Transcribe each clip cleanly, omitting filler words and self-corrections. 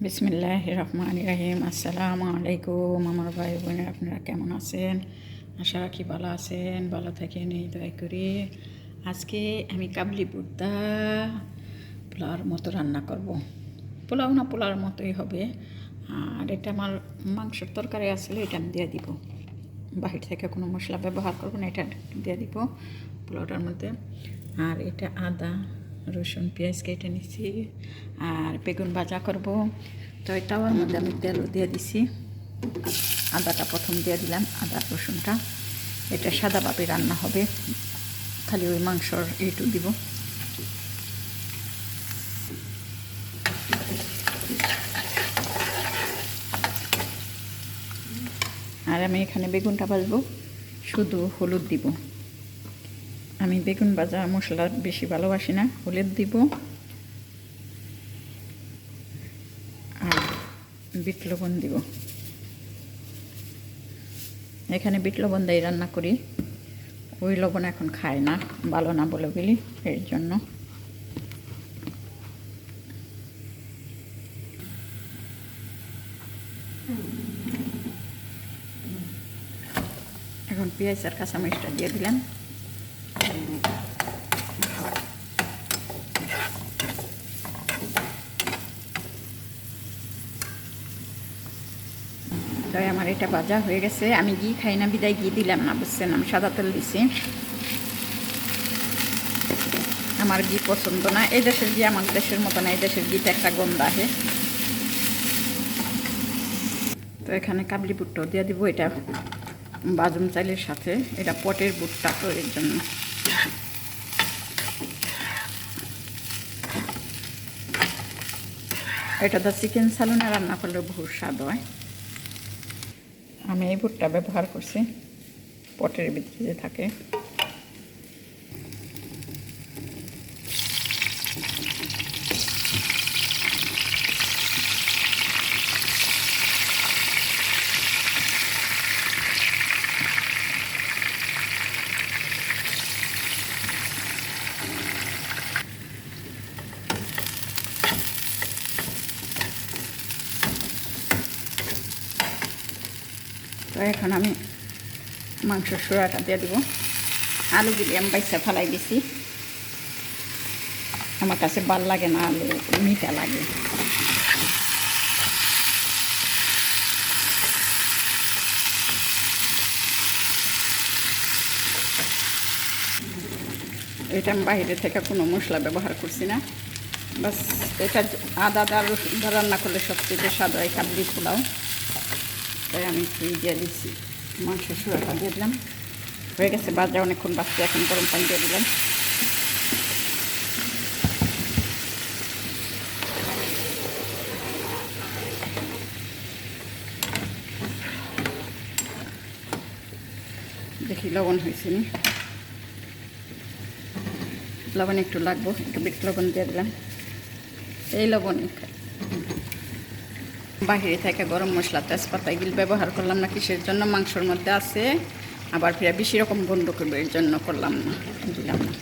বিসমিল্লাহির রহমানির রহিম। আসসালামু আলাইকুম আমার ভাই বোনের, আপনারা কেমন আছেন? আশা রাখি ভালো আছেন। ভালো থাকেন এই দয়া করি। আজকে আমি কাবলি বুট্টা পোলাওর মতো রান্না করব। পোলাও না, পোলাওর মতোই হবে। আর এটা আমার মাংসের তরকারি আসলে এটা আমি দিয়ে দিব। বাহির থেকে কোনো মশলা ব্যবহার করব না, এটা দিয়ে দিব পোলাওটার মধ্যে। আর এটা আদা রসুন পেঁয়াজ কেটে নিচ্ছি আর বেগুন ভাজা করব। তো এটাও ওর মধ্যে আমি তেলও দিয়ে দিছি। আদাটা প্রথম দিয়ে দিলাম, আদা রসুনটা। এটা সাদাভাবে রান্না হবে, খালি ওই মাংসর এইটু দিব। আর আমি এখানে বেগুনটা ভাজবো, শুধু হলুদ দিব। আমি বেগুন ভাজা মশলা বেশি ভালোবাসি না, হলুদ দিব আর বিট লবণ দিব। এখানে বিট লবণ দিয়ে রান্না করি, ওই লবণ এখন খায় না, ভালো না বলে বলি, এর জন্য। এখন পেঁয়াজ আর কাঁচামরিচটা দিয়ে দিলাম। তাই আমার এটা ভাজা হয়ে গেছে। আমি ঘি খাই না বিদায় ঘি দিলাম না, বুঝছেন, আমি সাদা তেল দিছি। আমার ঘি পছন্দ না, এই দেশের ঘি আমার দেশের মতো না, এই দেশের ঘিতে একটা গন্ধ আসে। তো এখানে কাবলি বুটটাও দিয়ে দিব। এটা বাজুম চাইলের সাথে, এটা পটের বুটটা, তো এর জন্য। এটা তো চিকেন সালুনে রান্না করলে বহু স্বাদ হয়। আমি এই বুটটা ব্যবহার করছি, পটের ভিতরে যে থাকে। তো এখন আমি মাংসের সোড়াটা দিয়ে দেবো। আলুগুলি আমি বাইসা ফেলাই দিছি, আমার কাছে ভাল লাগে না, আলু মিঠা লাগে। এটা আমি বাইরে থেকে কোনো মশলা ব্যবহার করছি না, বাস এটা আদা আর রসুন রান্না করলে সবচেয়ে স্বাদ হয় কাবলি পোলাও। তাই আমি একটু দিয়ে দিচ্ছি, মাংসের সোড়াটা দিয়ে দিলাম। হয়ে গেছে বাজা, অনেকক্ষণ বাজছে। এখন গরম পানি দিয়ে দিলাম। দেখি লবণ হয়েছে নি, লবণ একটু লাগবো, একটু বিট লবণ দিয়ে দিলাম। এই লবণ বাহিরে থেকে গরম মশলা তেজপাতা এগুলো ব্যবহার করলাম না, কিসের জন্য, মাংসর মধ্যে আছে, আবার ফিরে বেশি রকম গন্ধ করবে, এর জন্য করলাম না, দিলাম না।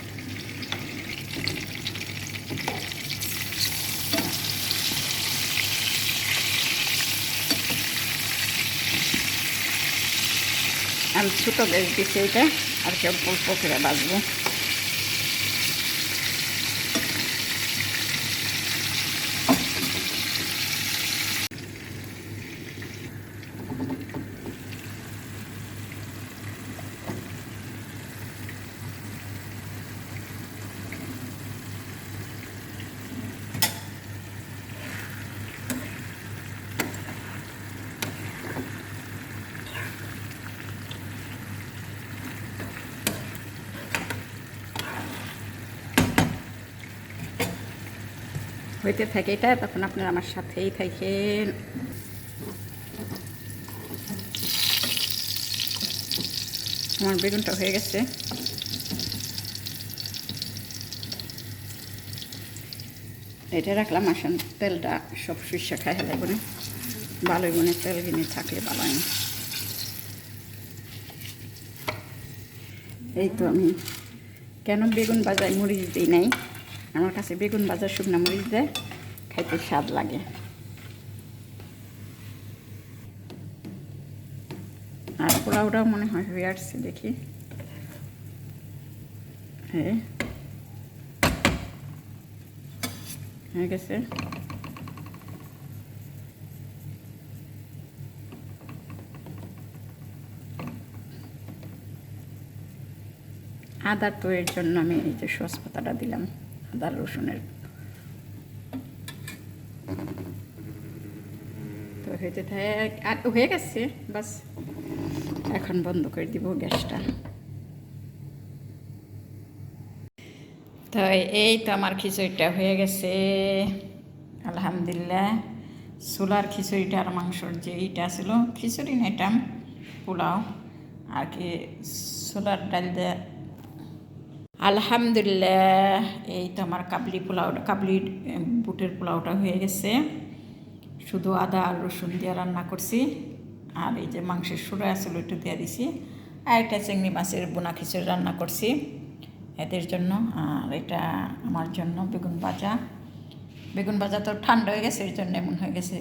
আমি ছোটো গ্যাস দিচ্ছি এটা, আর কি অল্প অল্প করে বাজবো। হইতে থাকে এটা, তখন আপনারা আমার সাথেই থাকেন। আমার বেগুনটা হয়ে গেছে। এটা রাখলাম, আসেন তেলটা সব শুষা খাই হেলে বলে ভালোই মনে, তেল কিনে থাকলে ভালো হয় না। এই তো আমি কেন বেগুন ভাজায় মরিচ দিই নাই, আমার কাছে বেগুন ভাজা শুকনো মরিচ দেয়, খাইতে স্বাদ লাগে। পোলাওটাও মনে হয় হয়ে আসছে, দেখি। হ্যাঁ, হয়ে গেছে। আদার তো এর জন্য আমি এই যে সস পাতাটা দিলাম, আদা রসুনের। তো হইতে থাকে, আর হয়ে গেছে বাস। এখন বন্ধ করে দিব গ্যাসটা। তো এই তো আমার খিচুড়িটা হয়ে গেছে আলহামদুলিল্লাহ। ছোলার খিচুড়িটা আর মাংসর যে এইটা ছিল, খিচুড়ি না এটা পোলাও আর কি, ছোলার ডাল দেয়া। আলহামদুলিল্লাহ, এই তো আমার কাবলি পোলাওটা, কাবলি বুটের পোলাওটা হয়ে গেছে। শুধু আদা আর রসুন দিয়ে রান্না করছি, আর এই যে মাংসের সুরা আসলে একটু দিয়ে দিছি, আর একটা চিংড়ি মাছের বোনা খিচুড়ি রান্না করছি এদের জন্য। আর এটা আমার জন্য বেগুন ভাজা। বেগুন ভাজা তো ঠান্ডা হয়ে গেছে, এর জন্য এমন হয়ে গেছে।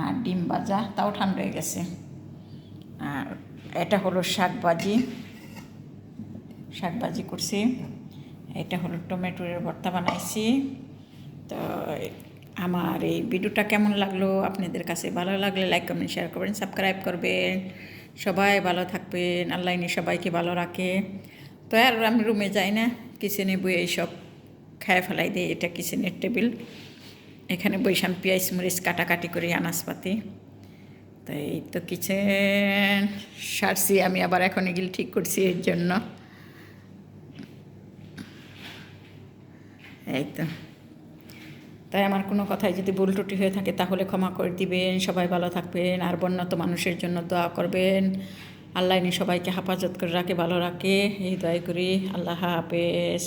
আর ডিম ভাজা, তাও ঠান্ডা হয়ে গেছে। আর এটা হলো শাক ভাজি করছি। এটা হলো টমেটোর ভর্তা বানাইছি। তো আমার এই ভিডিওটা কেমন লাগলো, আপনাদের কাছে ভালো লাগলে লাইক কমেন্ট শেয়ার করবেন, সাবস্ক্রাইব করবেন। সবাই ভালো থাকবেন, আল্লাহ সবাইকে ভালো রাখে। তো আর আমি রুমে যাই না, কিচেনে বই এইসব খায় ফেলাই দিই। এটা কিচেনের টেবিল, এখানে বৈশাম পেঁয়াজ মরিচ কাটাকাটি করি, আনাজপাতি। তো এই তো কিচেন সারছি আমি, আবার এখন এগুলো ঠিক করছি এর জন্য। এই তো, তাই আমার কোনো কথায় যদি ভুল ত্রুটি হয়ে থাকে তাহলে ক্ষমা করে দিবেন। সবাই ভালো থাকবেন, আর বন্যাত মানুষের জন্য দোয়া করবেন। আল্লাহ সবাইকে হেফাজত করে রাখে, ভালো রাখে, এই দোয়া করি। আল্লাহ হাফেজ।